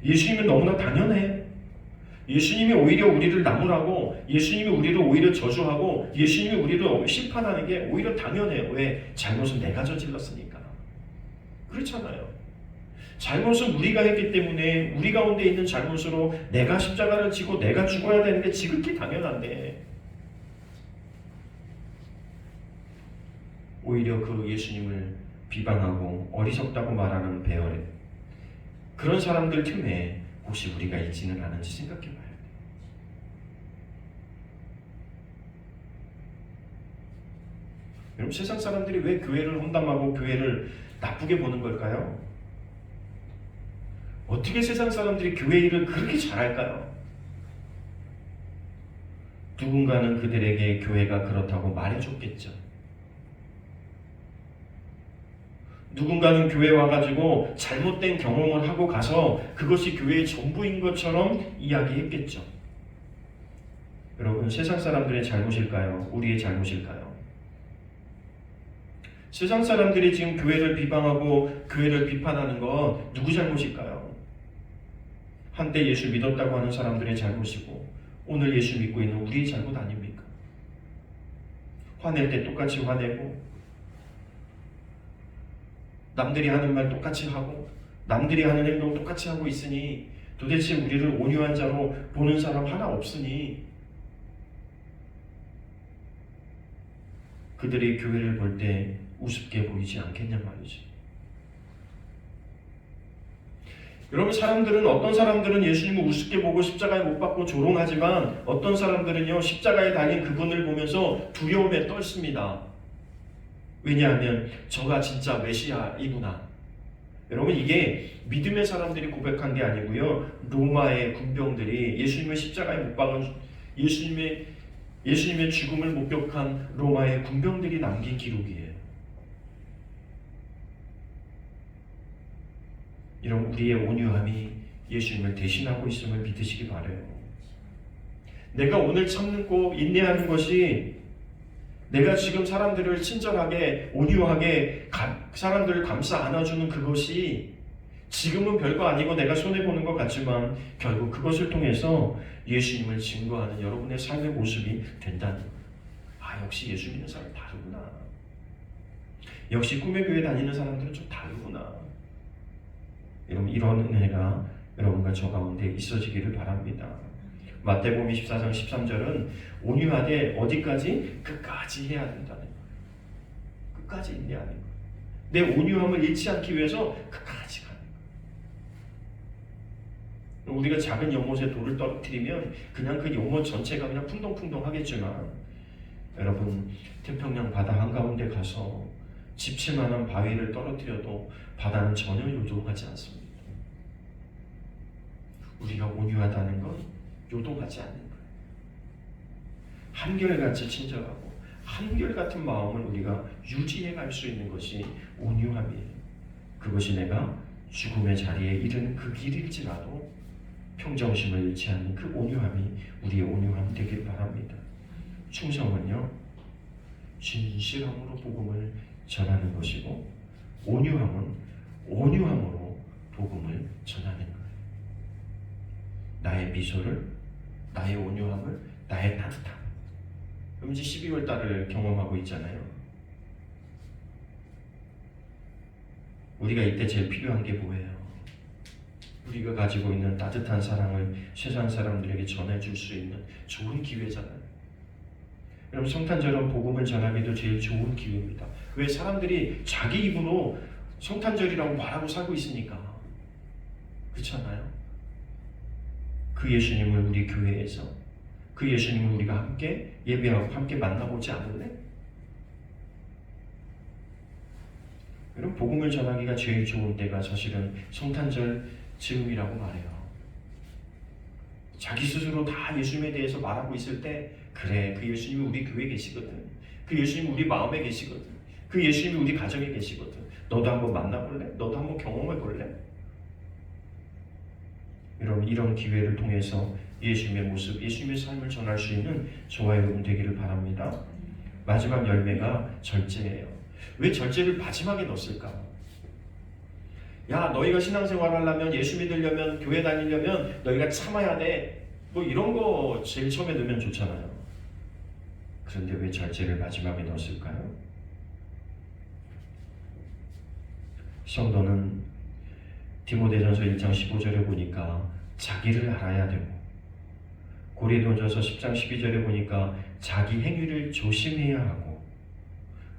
예수님은 너무나 당연해. 예수님이 오히려 우리를 나무라고, 예수님이 우리를 오히려 저주하고, 예수님이 우리를 심판하는 게 오히려 당연해요. 왜? 잘못은 내가 저질렀으니까. 그렇잖아요. 잘못은 우리가 했기 때문에 우리 가운데 있는 잘못으로 내가 십자가를 지고 내가 죽어야 되는 게 지극히 당연한데 오히려 그 예수님을 비방하고 어리석다고 말하는 배열에 그런 사람들 틈에 혹시 우리가 있지는 않은지 생각해 봐야 돼요. 여러분, 세상 사람들이 왜 교회를 험담하고 교회를 나쁘게 보는 걸까요? 어떻게 세상 사람들이 교회 일을 그렇게 잘할까요? 누군가는 그들에게 교회가 그렇다고 말해줬겠죠. 누군가는 교회 와가지고 잘못된 경험을 하고 가서 그것이 교회의 전부인 것처럼 이야기했겠죠. 여러분, 세상 사람들의 잘못일까요? 우리의 잘못일까요? 세상 사람들이 지금 교회를 비방하고 교회를 비판하는 건 누구 잘못일까요? 한때 예수 믿었다고 하는 사람들의 잘못이고 오늘 예수 믿고 있는 우리의 잘못 아닙니까? 화낼 때 똑같이 화내고 남들이 하는 말 똑같이 하고 남들이 하는 행동 똑같이 하고 있으니 도대체 우리를 온유한 자로 보는 사람 하나 없으니 그들이 교회를 볼 때 우습게 보이지 않겠냐 말이지. 여러분, 사람들은 어떤 사람들은 예수님을 우습게 보고 십자가에 못 박고 조롱하지만 어떤 사람들은요 십자가에 달린 그분을 보면서 두려움에 떨습니다. 왜냐하면 저가 진짜 메시아이구나. 여러분, 이게 믿음의 사람들이 고백한 게 아니고요 로마의 군병들이 예수님을 십자가에 못 박은 예수님의 죽음을 목격한 로마의 군병들이 남긴 기록이에요. 이런 우리의 온유함이 예수님을 대신하고 있음을 믿으시기 바라요. 내가 오늘 참고 인내하는 것이 내가 지금 사람들을 친절하게 온유하게 사람들을 감싸 안아주는 그것이 지금은 별거 아니고 내가 손해보는 것 같지만 결국 그것을 통해서 예수님을 증거하는 여러분의 삶의 모습이 된다는 거예요. 아, 역시 예수 믿는 사람이 다르구나. 역시 꿈의 교회 다니는 사람들은 좀 다르구나. 여러분, 이런 은혜가 여러분과 저 가운데 있어지기를 바랍니다. 마태복음 24장 13절은 온유하되 어디까지? 끝까지 해야 된다는 거예요. 끝까지 인내하는 거예요. 내 온유함을 잃지 않기 위해서 끝까지 가는 거예요. 우리가 작은 연못에 돌을 떨어뜨리면 그냥 그 연못 전체가 그냥 풍덩풍덩 하겠지만 여러분, 태평양 바다 한가운데 가서 집채만한 바위를 떨어뜨려도 바다는 전혀 요동하지 않습니다. 우리가 온유하다는 건 요동하지 않는 거예요. 한결같이 친절하고 한결같은 마음을 우리가 유지해 갈 수 있는 것이 온유함이에요. 그것이 내가 죽음의 자리에 이르는 그 길일지라도 평정심을 잃지 않는 그 온유함이 우리의 온유함이 되길 바랍니다. 충성은요 진실함으로 복음을 전하는 것이고 온유함은 온유함으로 복음을 전하는 거예요. 나의 미소를, 나의 온유함을, 나의 따뜻함. 그럼 이제 12월 달을 경험하고 있잖아요. 우리가 이때 제일 필요한 게 뭐예요? 우리가 가지고 있는 따뜻한 사랑을 세상 사람들에게 전해줄 수 있는 좋은 기회잖아요. 여러분, 성탄절은 복음을 전하기도 제일 좋은 기회입니다. 왜? 사람들이 자기 입으로 성탄절이라고 말하고 살고 있으니까. 그렇잖아요? 그 예수님을 우리 교회에서 그 예수님을 우리가 함께 예배하고 함께 만나보지 않을래? 여러분, 복음을 전하기가 제일 좋은 때가 사실은 성탄절 즈음이라고 말해요. 자기 스스로 다 예수님에 대해서 말하고 있을 때 그래, 그 예수님이 우리 교회에 계시거든. 그 예수님이 우리 마음에 계시거든. 그 예수님이 우리 가정에 계시거든. 너도 한번 만나볼래? 너도 한번 경험해볼래? 여러분, 이런 기회를 통해서 예수님의 모습, 예수님의 삶을 전할 수 있는 저와 여러분 되기를 바랍니다. 마지막 열매가 절제예요. 왜 절제를 마지막에 넣었을까? 야, 너희가 신앙생활 하려면, 예수 믿으려면, 교회 다니려면 너희가 참아야 돼. 뭐 이런 거 제일 처음에 넣으면 좋잖아요. 그런데 왜 절제를 마지막에 넣었을까요? 성도는 디모데전서 1장 15절에 보니까 자기를 알아야 되고, 고린도전서 10장 12절에 보니까 자기 행위를 조심해야 하고,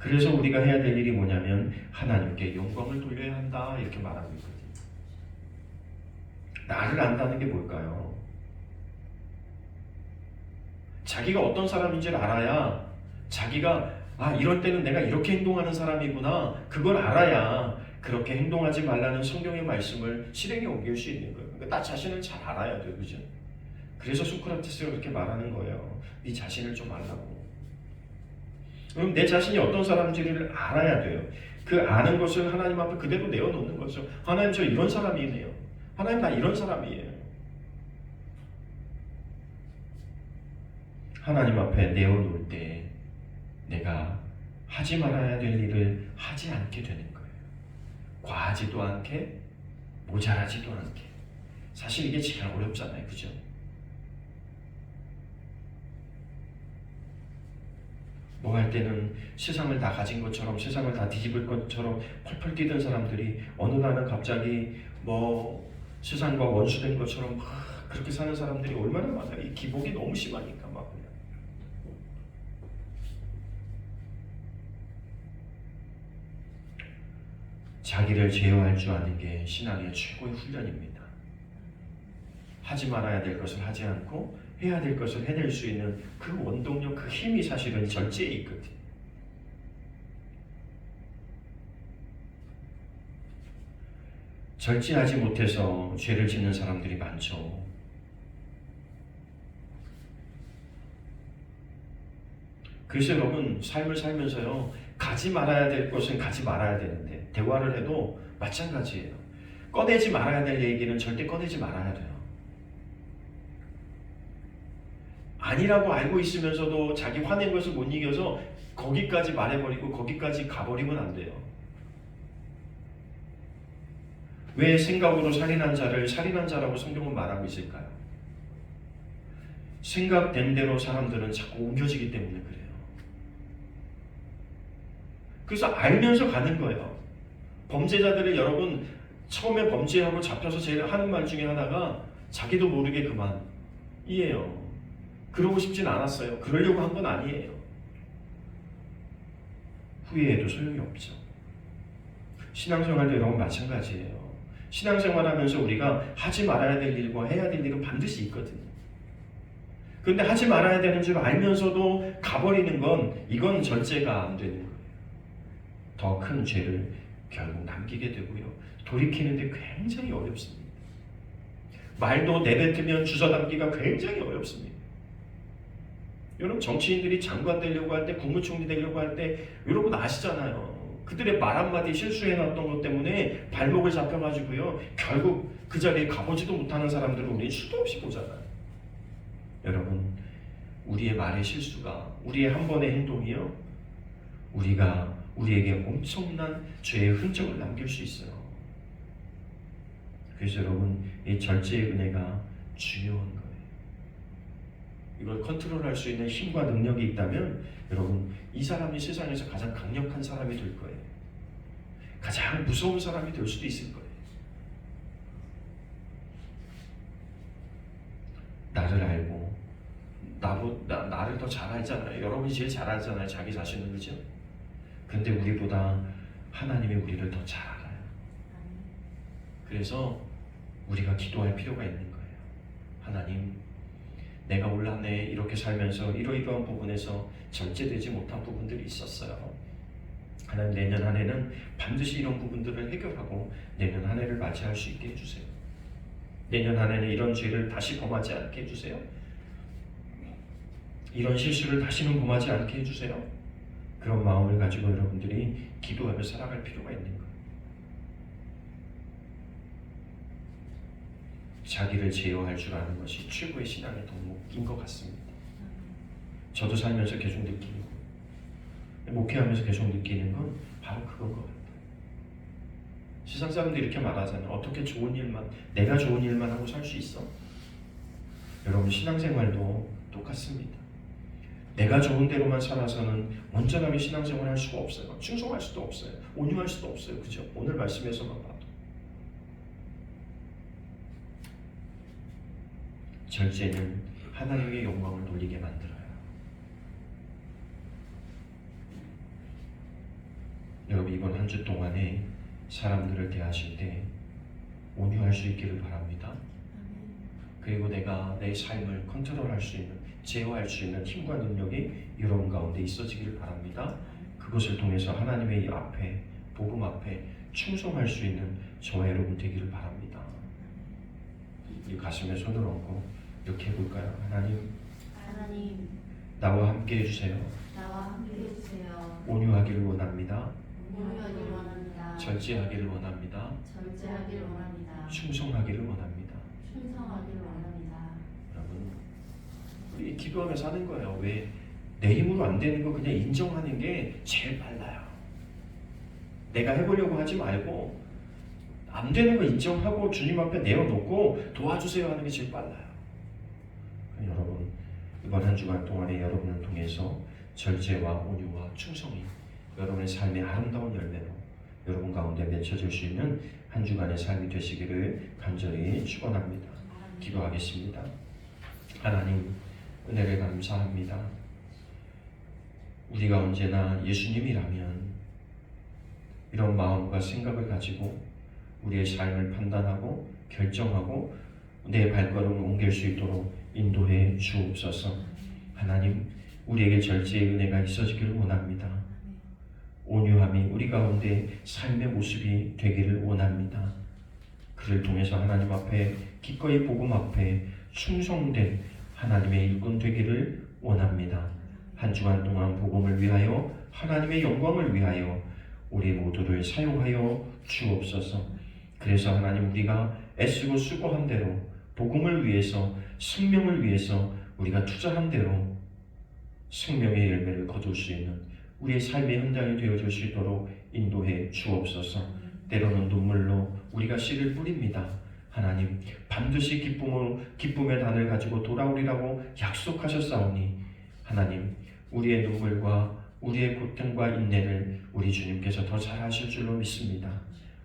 그래서 우리가 해야 될 일이 뭐냐면 하나님께 영광을 돌려야 한다 이렇게 말하고 있거든요. 나를 안다는 게 뭘까요? 자기가 어떤 사람인지를 알아야 자기가 이럴 때는 내가 이렇게 행동하는 사람이구나 그걸 알아야 그렇게 행동하지 말라는 성경의 말씀을 실행에 옮길 수 있는 거예요. 그러니까 나 자신을 잘 알아야 돼요. 그죠? 그래서 소크라테스가 그렇게 말하는 거예요. 네 자신을 좀 알라고. 그럼 내 자신이 어떤 사람인지를 알아야 돼요. 그 아는 것을 하나님 앞에 그대로 내어놓는 거죠. 하나님 저 이런 사람이네요. 하나님 나 이런 사람이에요. 하나님 앞에 내어놓을 때 내가 하지 말아야 될 일을 하지 않게 되는 거예요. 과하지도 않게 모자라지도 않게. 사실 이게 제일 어렵잖아요. 그죠? 뭐 할 때는 세상을 다 가진 것처럼 세상을 다 뒤집을 것처럼 펄펄 뛰던 사람들이 어느 날은 갑자기 뭐 세상과 원수된 것처럼 막 그렇게 사는 사람들이 얼마나 많아요. 이 기복이 너무 심하니까 막 그냥. 자기를 제어할 줄 아는 게 신앙의 최고의 훈련입니다. 하지 말아야 될 것을 하지 않고 해야 될 것을 해낼 수 있는 그 원동력, 그 힘이 사실은 절제에 있거든요. 절제하지 못해서 죄를 짓는 사람들이 많죠. 그래서 여러분 삶을 살면서요 가지 말아야 될 것은 가지 말아야 되는데 대화를 해도 마찬가지예요. 꺼내지 말아야 될 얘기는 절대 꺼내지 말아야 돼요. 아니라고 알고 있으면서도 자기 화낸 것을 못 이겨서 거기까지 말해버리고 거기까지 가버리면 안 돼요. 왜 생각으로 살인한 자를 살인한 자라고 성경은 말하고 있을까요? 생각된 대로 사람들은 자꾸 옮겨지기 때문에 그래요. 그래서 알면서 가는 거예요. 범죄자들을 여러분 처음에 범죄하고 잡혀서 제일 하는 말 중에 하나가 자기도 모르게 그만 이에요. 그러고 싶진 않았어요. 그러려고 한 건 아니에요. 후회해도 소용이 없죠. 신앙생활도 여러분 마찬가지예요. 신앙생활하면서 우리가 하지 말아야 될 일과 해야 될 일은 반드시 있거든요. 그런데 하지 말아야 되는 줄 알면서도 가버리는 건 이건 절제가 안 되는 거예요. 더 큰 죄를 결국 남기게 되고요. 돌이키는데 굉장히 어렵습니다. 말도 내뱉으면 주워담기가 굉장히 어렵습니다. 여러분 정치인들이 장관 되려고 할 때 국무총리 되려고 할 때 여러분 아시잖아요. 그들의 말 한마디 실수해놨던 것 때문에 발목을 잡혀가지고요. 결국 그 자리에 가보지도 못하는 사람들을 우리 수도 없이 보잖아요. 여러분 우리의 말의 실수가 우리의 한 번의 행동이요. 우리에게 엄청난 죄의 흔적을 남길 수 있어요. 그래서 여러분 이 절제의 은혜가 중요한 거예요. 이걸 컨트롤할 수 있는 힘과 능력이 있다면 여러분 이 사람이 세상에서 가장 강력한 사람이 될 거예요. 가장 무서운 사람이 될 수도 있을 거예요. 나를 알고 나를 더 잘 알잖아요. 여러분이 제일 잘 알잖아요. 자기 자신을. 그죠? 근데 우리보다 하나님이 우리를 더 잘 알아요. 그래서 우리가 기도할 필요가 있는 거예요. 하나님 내가 올 한 해 이렇게 살면서 이러이러한 부분에서 절제되지 못한 부분들이 있었어요. 하나님 내년 한 해는 반드시 이런 부분들을 해결하고 내년 한 해를 맞이할 수 있게 해주세요. 내년 한 해는 이런 죄를 다시 범하지 않게 해주세요. 이런 실수를 다시는 범하지 않게 해주세요. 그런 마음을 가지고 여러분들이 기도하며 살아갈 필요가 있는 거예요. 자기를 제어할 줄 아는 것이 최고의 신앙의 덕목인 것 같습니다. 저도 살면서 계속 느끼는 거, 목회하면서 계속 느끼는 건 바로 그건 것 같아요. 세상 사람들이 이렇게 말하잖아요. 어떻게 좋은 일만, 내가 좋은 일만 하고 살 수 있어? 여러분 신앙생활도 똑같습니다. 내가 좋은 대로만 살아서는 온전하게 신앙생활 할 수가 없어요. 충성할 수도 없어요. 온유할 수도 없어요. 그죠? 오늘 말씀에서만 봐도. 절제는 하나님의 영광을 돌리게 만들어요. 여러분 이번 한 주 동안에 사람들을 대하실 때 온유할 수 있기를 바랍니다. 그리고 내가 내 삶을 컨트롤할 수 있는, 제어할 수 있는 힘과 능력이 여러분 가운데 있어지기를 바랍니다. 그것을 통해서 하나님의 이 앞에, 복음 앞에 충성할 수 있는 저와 여러분 되기를 바랍니다. 이 가슴에 손을 얹고 이렇게 해볼까요? 하나님, 하나님, 나와 함께 해주세요. 나와 함께 해주세요. 온유하기를 원합니다. 온유하기를 원합니다. 절제하기를 원합니다. 절제하기를 원합니다. 충성하기를 원합니다. 충성하기를 원합니다. 여러분, 우리 기도하면서 하는 거예요. 왜? 내 힘으로 안 되는 거 그냥 인정하는 게 제일 빨라요. 내가 해보려고 하지 말고 안 되는 거 인정하고 주님 앞에 내어놓고 도와주세요 하는 게 제일 빨라요. 여러분, 이번 한 주간 동안에 여러분을 통해서 절제와 온유와 충성이 여러분의 삶의 아름다운 열매로 여러분 가운데 맺혀질 수 있는 한 주간의 삶이 되시기를 간절히 축원합니다. 기도하겠습니다. 하나님, 은혜를 감사합니다. 우리가 언제나 예수님이라면 이런 마음과 생각을 가지고 우리의 삶을 판단하고 결정하고 내 발걸음을 옮길 수 있도록 인도해 주옵소서. 하나님, 우리에게 절제의 은혜가 있어지기를 원합니다. 온유함이 우리 가운데 삶의 모습이 되기를 원합니다. 그를 통해서 하나님 앞에 기꺼이 복음 앞에 충성된 하나님의 일꾼 되기를 원합니다. 한 주간 동안 복음을 위하여 하나님의 영광을 위하여 우리 모두를 사용하여 주옵소서. 그래서 하나님, 우리가 애쓰고 수고한 대로 복음을 위해서, 생명을 위해서 우리가 투자한 대로 생명의 열매를 거둘 수 있는 우리의 삶의 현장이 되어줄 수 있도록 인도해 주옵소서. 때로는 눈물로 우리가 씨를 뿌립니다. 하나님, 반드시 기쁨의 단을 가지고 돌아오리라고 약속하셨사오니 하나님, 우리의 눈물과 우리의 고통과 인내를 우리 주님께서 더 잘하실 줄로 믿습니다.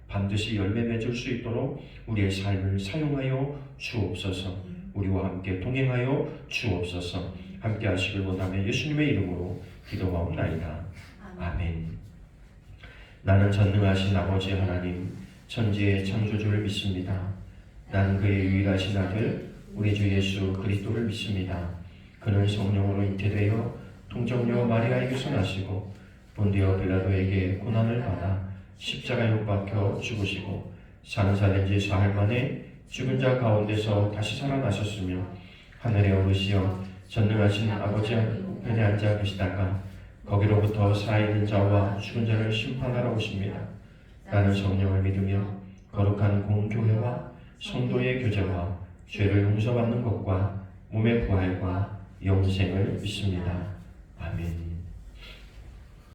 반드시 열매 맺을 수 있도록 우리의 삶을 사용하여 주옵소서. 우리와 함께 동행하여 주옵소서. 함께 하시길 원하며 예수님의 이름으로 기도하옵나이다. 아멘. 나는 전능하신 아버지 하나님, 천지의 창조주를 믿습니다. 나는 그의 유일하신 아들 우리 주 예수 그리스도를 믿습니다. 그는 성령으로 잉태되어 동정녀 마리아에게서 나시고 본디오 빌라도에게 고난을 받아 십자가에 못 박혀 죽으시고 장사된 지 사흘 만에 죽은 자 가운데서 다시 살아나셨으며 하늘에 오르시어 전능하신 아버지 편에 앉아 계시다가 거기로부터 살아있는 자와 죽은 자를 심판하러 오십니다. 나는 성령을 믿으며 거룩한 공교회와 성도의 교제와 죄를 용서받는 것과 몸의 부활과 영생을 믿습니다. 아멘.